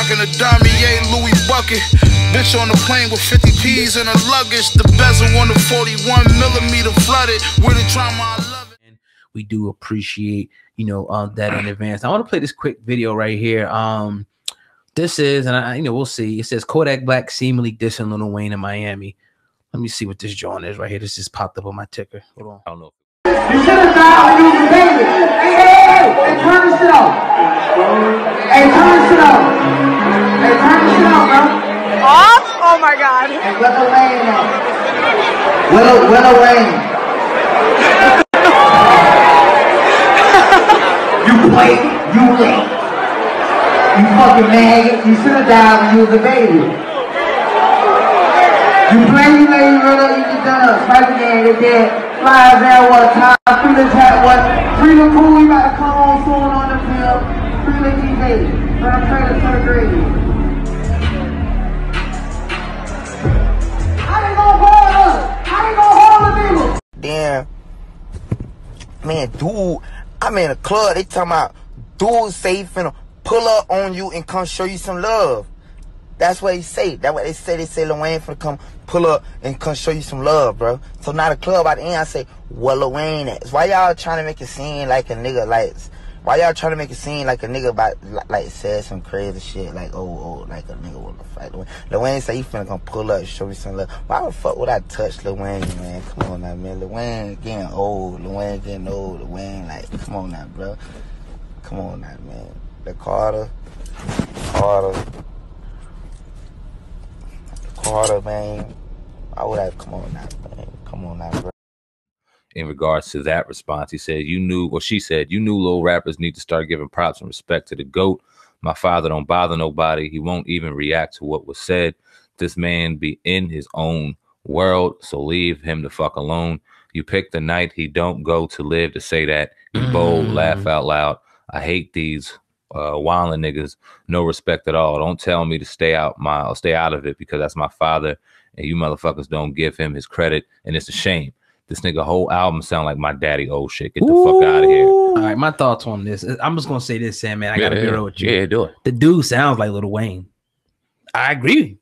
rocking a Damier Louis bucket. Bitch on the plane with 50 P's in her luggage. The bezel on the 41mm flooded. With the drama, I love it. We do appreciate, you know, that in advance. I want to play this quick video right here. This is, and we'll see. It says Kodak Black seemingly dissing Lil Wayne in Miami. Let me see what this joint is right here. This just popped up on my ticker. Hold on. I don't know. You should have died when you was a baby. Hey, turn this shit off. Hey, turn this shit off. Hey, turn this shit off, bro. Off? Oh my God. Hey, Lil Wayne now. Lil Wayne. You played, you late. You fucking maggot. You should have died when you was a baby. You play, you lay, you run up, you get done up. Smack again, get dead. Flies there one time. Freedom chat one. Freedom cool, we about to come on soon on the field. Freedom TV. But I'm trying to turn green. I ain't gonna hold us. I ain't gonna hold the people. Damn. Man, dude, I'm in a club. They talking about dude say he finna pull up on you and come show you some love. That's what he say. That's what they say. They say Lil Wayne finna come pull up and come show you some love, bro. So now the club at the end, I say, well, Lil Wayne at? Why y'all trying to make it seem like a nigga, like, why y'all trying to make it seem like a nigga about, like said some crazy shit, like, oh, like a nigga wanna fight Lil Wayne. Lil Wayne say he finna come pull up and show me some love. Why the fuck would I touch Lil Wayne, man? Come on now, man. Lil Wayne getting old. Lil Wayne getting old. Lil Wayne, like, come on now, bro. Come on now, man. The Carter, man. I would have, come on now, man. Come on now, bro. In regards to that response, he said, she said, you knew little rappers need to start giving props and respect to the GOAT. My father don't bother nobody. He won't even react to what was said. This man be in his own world, so leave him the fuck alone. You pick the night he don't go to live to say that. You bold, laugh out loud. I hate these wildin' niggas. No respect at all. Don't tell me to stay out of it because that's my father, and you motherfuckers don't give him his credit, and it's a shame. This nigga whole album sound like my daddy old shit. Get the fuck out of here. All right, my thoughts on this. I'm just gonna say this, Sam, man. I gotta be real with you. Yeah, do it. The dude sounds like Lil Wayne. I agree.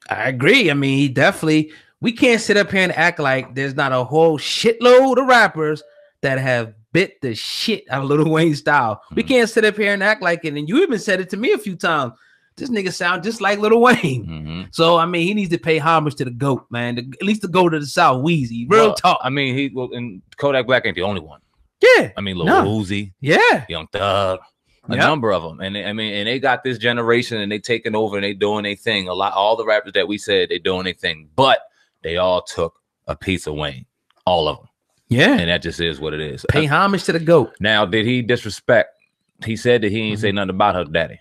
I mean, he definitely. We can't sit up here and act like there's not a whole shitload of rappers that have bit the shit out of Lil Wayne style. We can't sit up here and act like it. And you even said it to me a few times. This nigga sound just like Lil Wayne. So I mean, he needs to pay homage to the GOAT, man. At least to go to the South, Weezy. Real talk. I mean, and Kodak Black ain't the only one. Yeah. I mean, Lil Uzi. Yeah. Young Thug. A number of them. And and they got this generation and they taking over and they doing their thing. All the rappers that we said they doing their thing, but they all took a piece of Wayne. All of them. Yeah. And that just is what it is. Pay homage to the GOAT. Now, did he disrespect? He said that he ain't say nothing about her daddy.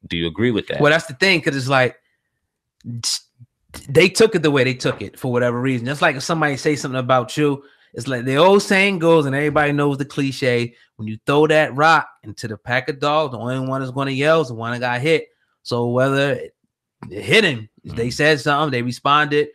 Do you agree with that? Well, that's the thing, because it's like they took it the way they took it for whatever reason. It's like if somebody say something about you, it's like the old saying goes, and everybody knows the cliche: when you throw that rock into the pack of dogs, the only one that's going to yell is the one that got hit. So whether it hit him, they said something, they responded.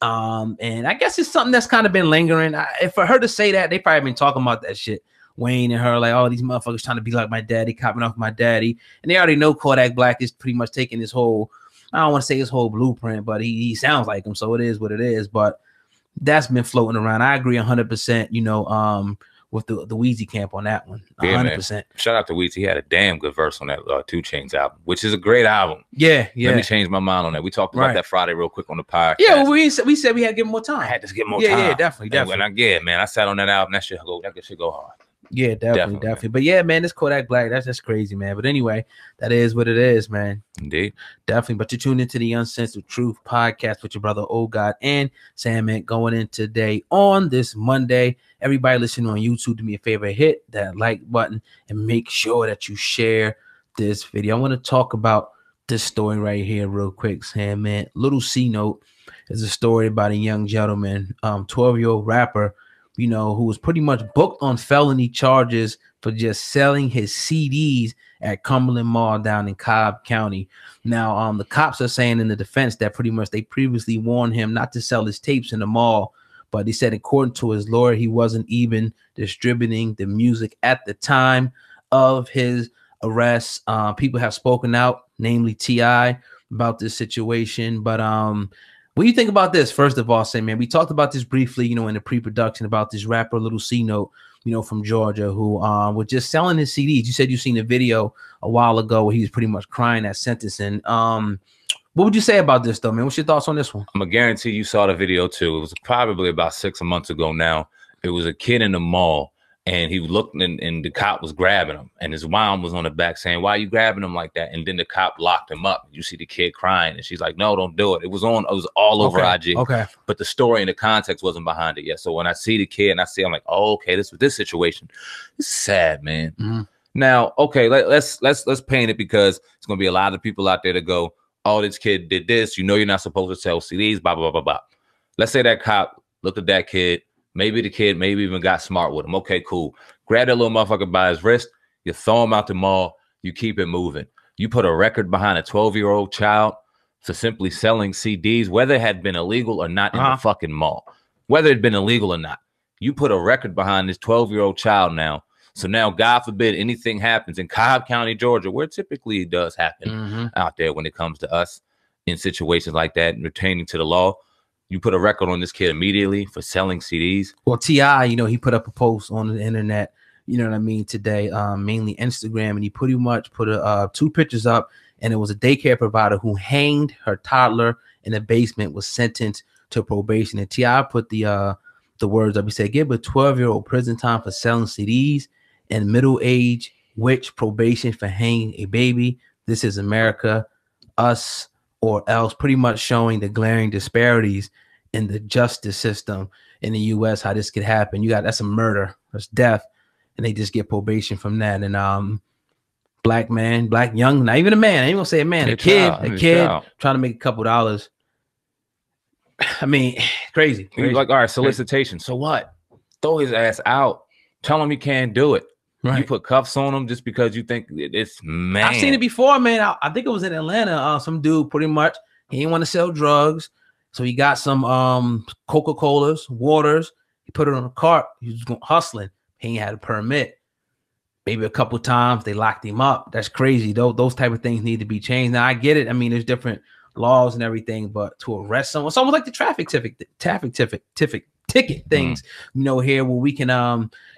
And I guess it's something that's kind of been lingering. For her to say that, they probably been talking about that shit. Wayne and her, like, oh, these motherfuckers trying to be like my daddy, copying off my daddy. And they already know Kodak Black is pretty much taking his whole, I don't want to say his whole blueprint, but he sounds like him. So it is what it is. But that's been floating around. I agree 100%, you know, with the Weezy camp on that one. 100%. Man. Shout out to Weezy. He had a damn good verse on that 2 Chainz album, which is a great album. Yeah. Let me change my mind on that. We talked about that Friday real quick on the podcast. Yeah, well, we said we had to give him more time. I had to give more time. Yeah, definitely. And man, I sat on that album. That shit go hard. Yeah, definitely. But yeah, man, this Kodak Black, that's just crazy, man. But anyway, that is what it is, man. Indeed. Definitely. But you tuned into the Uncensored Truth podcast with your brother, Oh God, and Sam, man, going in today on this Monday. Everybody listening on YouTube, do me a favor, hit that like button and make sure that you share this video. I want to talk about this story right here real quick, Sam, man. Little C note is a story about a young gentleman, 12-year-old rapper, you know, who was pretty much booked on felony charges for just selling his CDs at Cumberland Mall down in Cobb County. Now, the cops are saying in the defense that pretty much they previously warned him not to sell his tapes in the mall, but he said, according to his lawyer, he wasn't even distributing the music at the time of his arrests. People have spoken out, namely T.I., about this situation. But what do you think about this? First of all, say, man, we talked about this briefly, you know, in the pre-production about this rapper Little C Note, you know, from Georgia, who was just selling his CDs. You said you seen a video a while ago where he was pretty much crying at sentencing. What would you say about this, though, man? What's your thoughts on this one? I'm gonna guarantee you saw the video too. It was probably about 6 months ago now. It was a kid in the mall, and he looked, and the cop was grabbing him, and his mom was on the back saying, "Why are you grabbing him like that?" And then the cop locked him up. You see the kid crying, and she's like, "No, don't do it." It was all over IG. Okay. But the story and the context wasn't behind it yet. So when I see the kid and I'm like, "Oh, okay, this situation, it's sad, man." Mm-hmm. Now, okay, let's paint it, because it's gonna be a lot of people out there to go, "Oh, this kid did this. You know, you're not supposed to sell CDs, blah, blah, blah, blah, blah." Let's say that cop looked at that kid. Maybe the kid even got smart with him. Okay, cool. Grab that little motherfucker by his wrist. You throw him out the mall. You keep it moving. You put a record behind a 12-year-old child for simply selling CDs, whether it had been illegal or not in the fucking mall. Whether it had been illegal or not. You put a record behind this 12-year-old child now. So now, God forbid, anything happens in Cobb County, Georgia, where typically it does happen out there when it comes to us in situations like that and retaining to the law. You put a record on this kid immediately for selling CDs. Well, T.I., you know, he put up a post on the internet, you know what I mean, today, mainly Instagram, and he pretty much put 2 pictures up, and it was a daycare provider who hanged her toddler in the basement, was sentenced to probation. And T.I. put the words up. He said, "Give a 12-year-old prison time for selling CDs and middle age witch probation for hanging a baby. This is America, us or else," pretty much showing the glaring disparities in the justice system in the U.S., how this could happen. That's a murder, that's death, and they just get probation from that. And black young, not even a man, I ain't gonna say a man, a kid trying to make a couple dollars. I mean, crazy. Like, all right, solicitation. So what? Throw his ass out. Tell him he can't do it. Right. You put cuffs on him just because you think it's, man. I've seen it before, man. I think it was in Atlanta. Some dude pretty much, he didn't want to sell drugs. So he got some Coca-Colas, waters. He put it on a cart. He was hustling. He ain't had a permit. Maybe a couple times they locked him up. That's crazy. Those type of things need to be changed. Now I get it. I mean, there's different laws and everything, but to arrest someone, it's almost like the traffic ticket things, you know, here where we can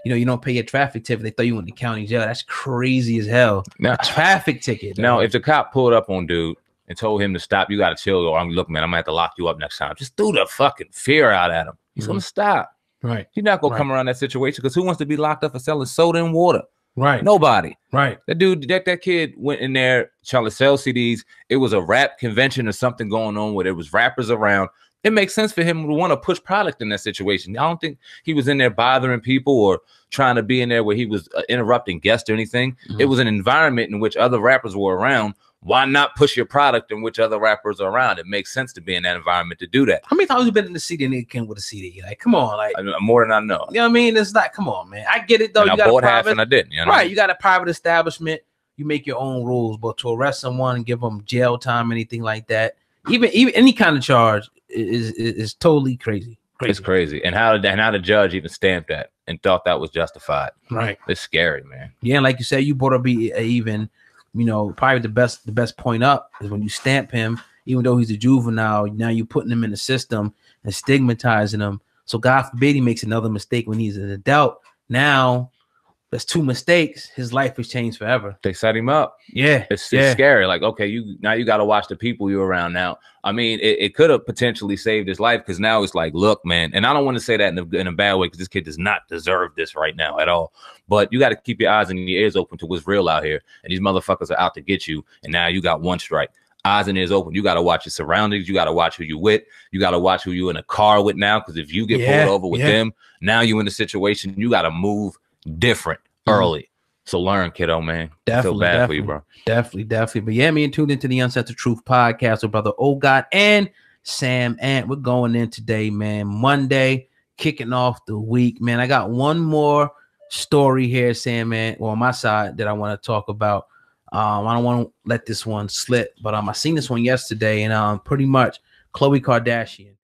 you know, you don't pay your traffic ticket, they throw you in the county jail. That's crazy as hell. Now, a traffic ticket. Now, if the cop pulled up on dude and told him to stop, you gotta chill, or look, man, I'm gonna have to lock you up next time. Just threw the fucking fear out at him. He's gonna stop. Right. He's not gonna come around that situation, because who wants to be locked up for selling soda and water? Right. Nobody. Right. That dude, that kid went in there trying to sell CDs. It was a rap convention or something going on where there was rappers around. It makes sense for him to want to push product in that situation. I don't think he was in there bothering people or trying to be in there where he was interrupting guests or anything. It was an environment in which other rappers were around. Why not push your product in which other rappers are around? It makes sense to be in that environment to do that. How many times have you been in the CD and came with a CD? Like, come on, like more than I know. You know what I mean? It's like, come on, man. I get it though. And you I bought half and I didn't. You know right. You got a private establishment. You make your own rules, but to arrest someone and give them jail time, anything like that, even any kind of charge is totally crazy. It's crazy. And how the judge even stamped that and thought that was justified. Right. It's scary, man. Yeah, and like you said, you brought up even, you know, probably the best point up is when you stamp him, even though he's a juvenile, now you're putting him in the system and stigmatizing him. So God forbid he makes another mistake when he's an adult. Now that's 2 mistakes. His life has changed forever. They set him up. Yeah. It's scary. Like, okay, now you got to watch the people you're around now. I mean, it could have potentially saved his life, because now it's like, look, man, and I don't want to say that in a bad way, because this kid does not deserve this right now at all. But you got to keep your eyes and your ears open to what's real out here. And these motherfuckers are out to get you. And now you got one strike. Eyes and ears open. You got to watch your surroundings. You got to watch who you with. You got to watch who you in a car with now, because if you get pulled over with them, now you in a situation, you got to move different early. So learn, kiddo, man. Definitely, feel bad for you, bro. Definitely. But yeah, me and tuned into the Uncensored Truth podcast with brother God and Sam Ant. We're going in today, man. Monday, kicking off the week, man. I got one more story here, Sam Ant, on my side that I want to talk about. I don't want to let this one slip, but I seen this one yesterday, and pretty much Khloe Kardashian